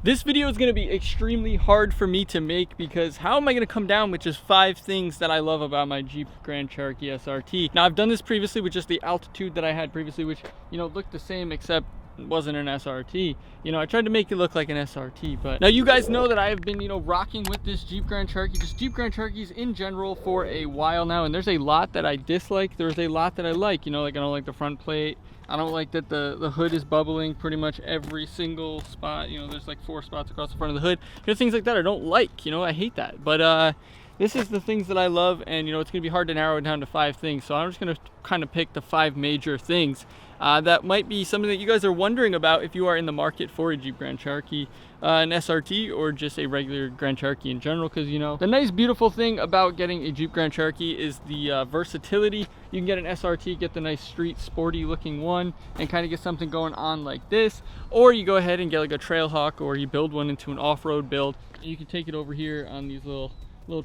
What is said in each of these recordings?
This video is going to be extremely hard for me to make because how am I going to come down with just 5 things that I love about my Jeep Grand Cherokee SRT? Now, I've done this previously with just the altitude that I had previously, which, you know, looked the same except it wasn't an SRT. You know, I tried to make it look like an SRT, but now you guys know that I have been, you know, rocking with this Jeep Grand Cherokee, just Jeep Grand Cherokees in general for a while now, and there's a lot that I dislike. There's a lot that I like, you know, like I don't like the front plate. I don't like that the hood is bubbling pretty much every single spot. You know, there's like 4 spots across the front of the hood. You know, things like that I don't like, you know, I hate that. But this is the things that I love, and you know, it's gonna be hard to narrow it down to 5 things. So I'm just gonna kind of pick the 5 major things that might be something that you guys are wondering about if you are in the market for a Jeep Grand Cherokee, an SRT, or just a regular Grand Cherokee in general. Because, you know, the nice beautiful thing about getting a Jeep Grand Cherokee is the versatility. You can get an SRT, get the nice street sporty looking one, and kind of get something going on like this, or you go ahead and get like a Trailhawk, or you build one into an off-road build. You can take it over here on these little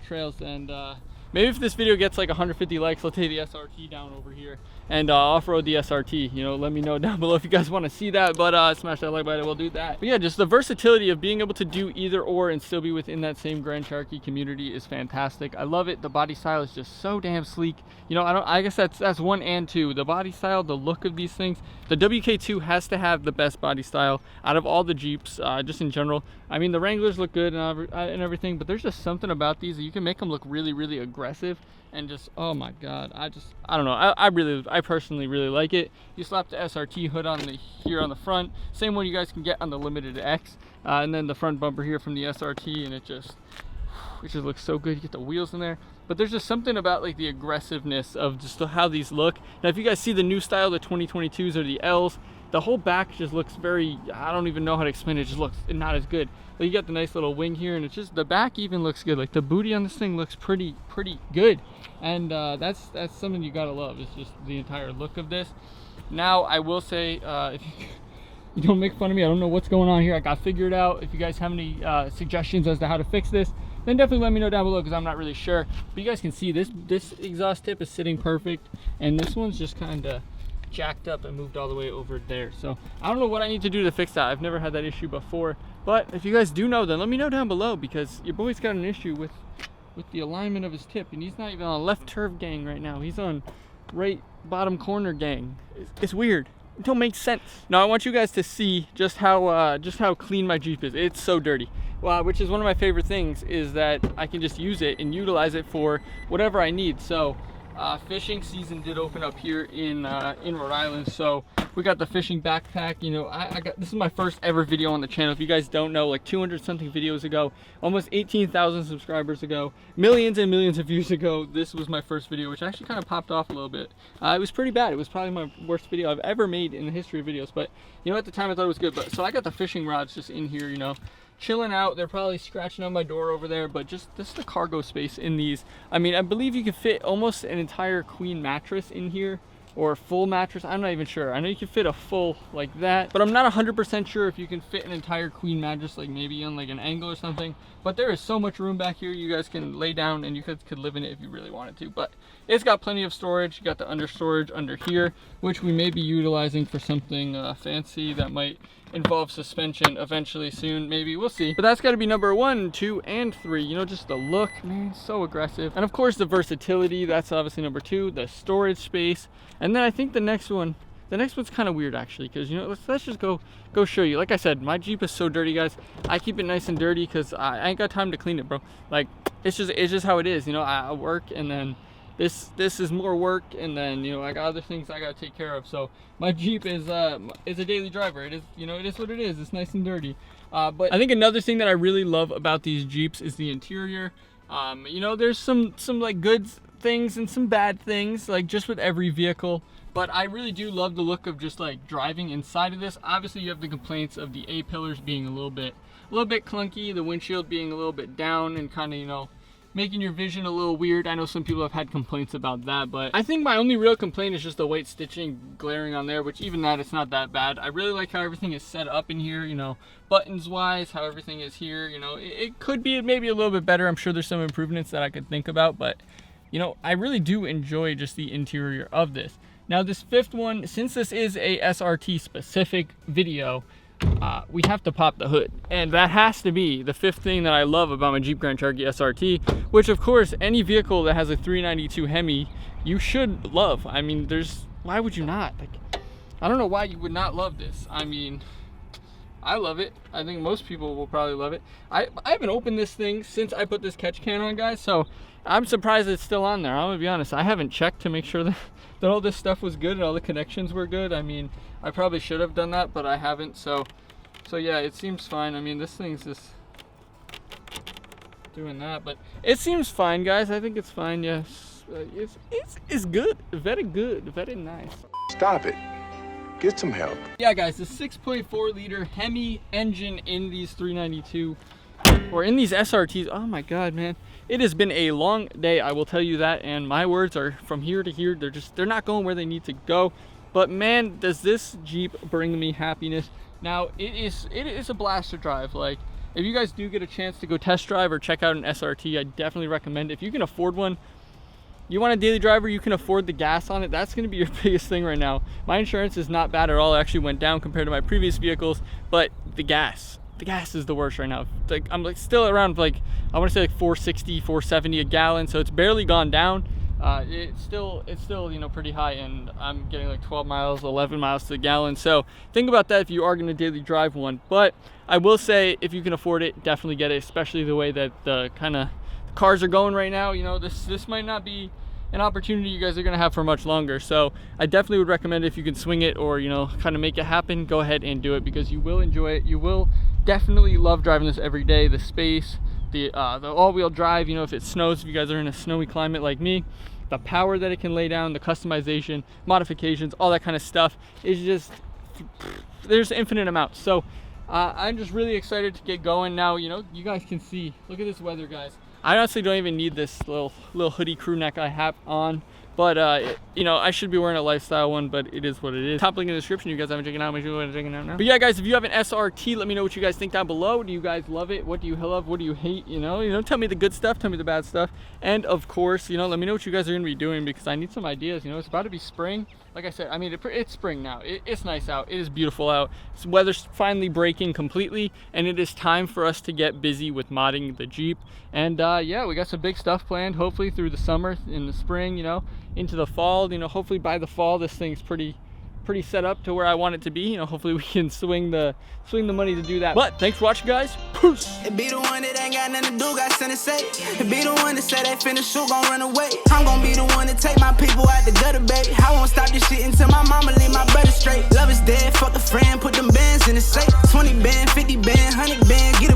trails, and maybe if this video gets like 150 likes, I'll take the SRT down over here and off-road the SRT. You know, let me know down below if you guys want to see that, but smash that like button, we'll do that. But yeah, just the versatility of being able to do either or and still be within that same Grand Cherokee community is fantastic. I love it. The body style is just so damn sleek. You know, I guess that's 1 and 2. The body style, the look of these things. The WK2 has to have the best body style out of all the Jeeps, just in general. I mean, the Wranglers look good and everything, but there's just something about these that you can make them look really, really aggressive. And just, oh my god, I don't know, I personally really like it. You slap the SRT hood on here on the front, same one you guys can get on the Limited X, and then the front bumper here from the SRT, and it just looks so good. You get the wheels in there, but there's just something about like the aggressiveness of just how these look. Now if you guys see the new style, the 2022s or the L's, the whole back just looks very, I don't even know how to explain it, just looks not as good. But you got the nice little wing here, and it's just, the back even looks good. Like the booty on this thing looks pretty good, and that's something you gotta love. It's just the entire look of this. Now I will say, if you don't make fun of me, I don't know what's going on here. I got figured out. If you guys have any suggestions as to how to fix this, then definitely let me know down below, because I'm not really sure. But you guys can see this exhaust tip is sitting perfect, and this one's just kind of jacked up and moved all the way over there. So I don't know what I need to do to fix that. I've never had that issue before, but if you guys do know, then let me know down below, because your boy's got an issue with the alignment of his tip, and he's not even on left turf gang right now. He's on right bottom corner gang. It's weird. It don't make sense. Now I want you guys to see just how clean my Jeep is. It's so dirty. Which is one of my favorite things, is that I can just use it and utilize it for whatever I need. So fishing season did open up here in Rhode Island, so we got the fishing backpack. You know, this is my first ever video on the channel. If you guys don't know, like 200 something videos ago, almost 18,000 subscribers ago, millions and millions of views ago, this was my first video, which actually kind of popped off a little bit. It was pretty bad. It was probably my worst video I've ever made in the history of videos, but you know, at the time I thought it was good. But so I got the fishing rods just in here, you know, chilling out. They're probably scratching on my door over there, but just this is the cargo space in these. I mean, I believe you can fit almost an entire queen mattress in here, or a full mattress. I'm not even sure. I know you can fit a full like that, but I'm not 100% sure if you can fit an entire queen mattress, like maybe on like an angle or something. But there is so much room back here. You guys can lay down and you could live in it if you really wanted to. But it's got plenty of storage. You got the under storage under here, which we may be utilizing for something fancy that might involve suspension eventually soon, maybe, we'll see. But that's got to be number 1, 2, and 3. You know, just the look, man, so aggressive. And of course the versatility, that's obviously number 2. The storage space, and then I think the next one's kind of weird actually, because you know, let's just go show you. Like I said, my Jeep is so dirty, guys. I keep it nice and dirty because I ain't got time to clean it, bro. Like it's just how it is, you know. I work, and then this is more work, and then you know, I got other things I gotta take care of. So my Jeep is a daily driver. It is, you know, it is what it is. It's nice and dirty. But I think another thing that I really love about these Jeeps is the interior. You know, there's some like good things and some bad things, like just with every vehicle. But I really do love the look of just like driving inside of this. Obviously you have the complaints of the A-pillars being a little bit clunky, the windshield being a little bit down and kind of, you know, making your vision a little weird. I know some people have had complaints about that, but I think my only real complaint is just the white stitching glaring on there, which even that, it's not that bad. I really like how everything is set up in here, you know, buttons wise, how everything is here. You know, it could be maybe a little bit better. I'm sure there's some improvements that I could think about, but you know, I really do enjoy just the interior of this. Now this 5th one, since this is a SRT specific video, we have to pop the hood. And that has to be the fifth thing that I love about my Jeep Grand Cherokee SRT, which of course, any vehicle that has a 392 Hemi, you should love. I mean, why would you not? Like, I don't know why you would not love this. I mean, I love it. I think most people will probably love it. I haven't opened this thing since I put this catch can on, guys, so I'm surprised it's still on there. I'm gonna be honest, I haven't checked to make sure that all this stuff was good and all the connections were good. I mean, I probably should have done that, but I haven't, so yeah, it seems fine. I mean, this thing's just doing that, but it seems fine, guys. I think it's fine. Yes, it's good, very nice. Stop it. Get some help. Yeah, guys, the 6.4 liter Hemi engine in these 392 or in these SRTs. Oh my God, man. It has been a long day, I will tell you that, and my words are from here to here. They're not going where they need to go. But man, does this Jeep bring me happiness. Now, it is a blast to drive. Like, if you guys do get a chance to go test drive or check out an SRT, I definitely recommend it. If you can afford one, you want a daily driver, you can afford the gas on it, that's going to be your biggest thing right now. My insurance is not bad at all. It actually went down compared to my previous vehicles, but the gas is the worst right now. Like, I'm like still around, like, I want to say like 460, 470 a gallon, so it's barely gone down. It's still, you know, pretty high, and I'm getting like 12 miles, 11 miles to the gallon. So think about that if you are going to daily drive one. But I will say, if you can afford it, definitely get it, especially the way that the kind of cars are going right now. You know, this might not be an opportunity you guys are going to have for much longer. So I definitely would recommend, if you can swing it or, you know, kind of make it happen, go ahead and do it, because you will enjoy it. You will definitely love driving this every day. The space, the all-wheel drive, you know, if it snows, if you guys are in a snowy climate like me, the power that it can lay down, the customization, modifications, all that kind of stuff is just, there's infinite amounts. So I'm just really excited to get going now. You know, you guys can see, look at this weather, guys. I honestly don't even need this little hoodie crew neck I have on, but you know, I should be wearing a lifestyle one, but it is what it is. Top link in the description. You guys haven't checked it out, make sure you want to check it out now. But yeah, guys, if you have an SRT, let me know what you guys think down below. Do you guys love it? What do you love? What do you hate? You know, tell me the good stuff, tell me the bad stuff, and of course, you know, let me know what you guys are gonna be doing, because I need some ideas. You know, it's about to be spring. Like I said, I mean, it's spring now. It's nice out. It is beautiful out. The weather's finally breaking completely, and it is time for us to get busy with modding the Jeep. And yeah, we got some big stuff planned, hopefully through the summer, in the spring, you know, into the fall. You know, hopefully by the fall, this thing's pretty set up to where I want it to be. You know, hopefully we can swing the money to do that. But thanks for watching, guys. Peace. It be the one that ain't got nothing to do, got something to say. It be the one that say they finna shoot, gon' run away. I'm gon' be the one to take my people out the gutter, baby. I won't stop this shit until my mama leave my brother straight. Love is dead, fuck a friend, put them bands in the safe. 20 band, 50 band, 100 band, get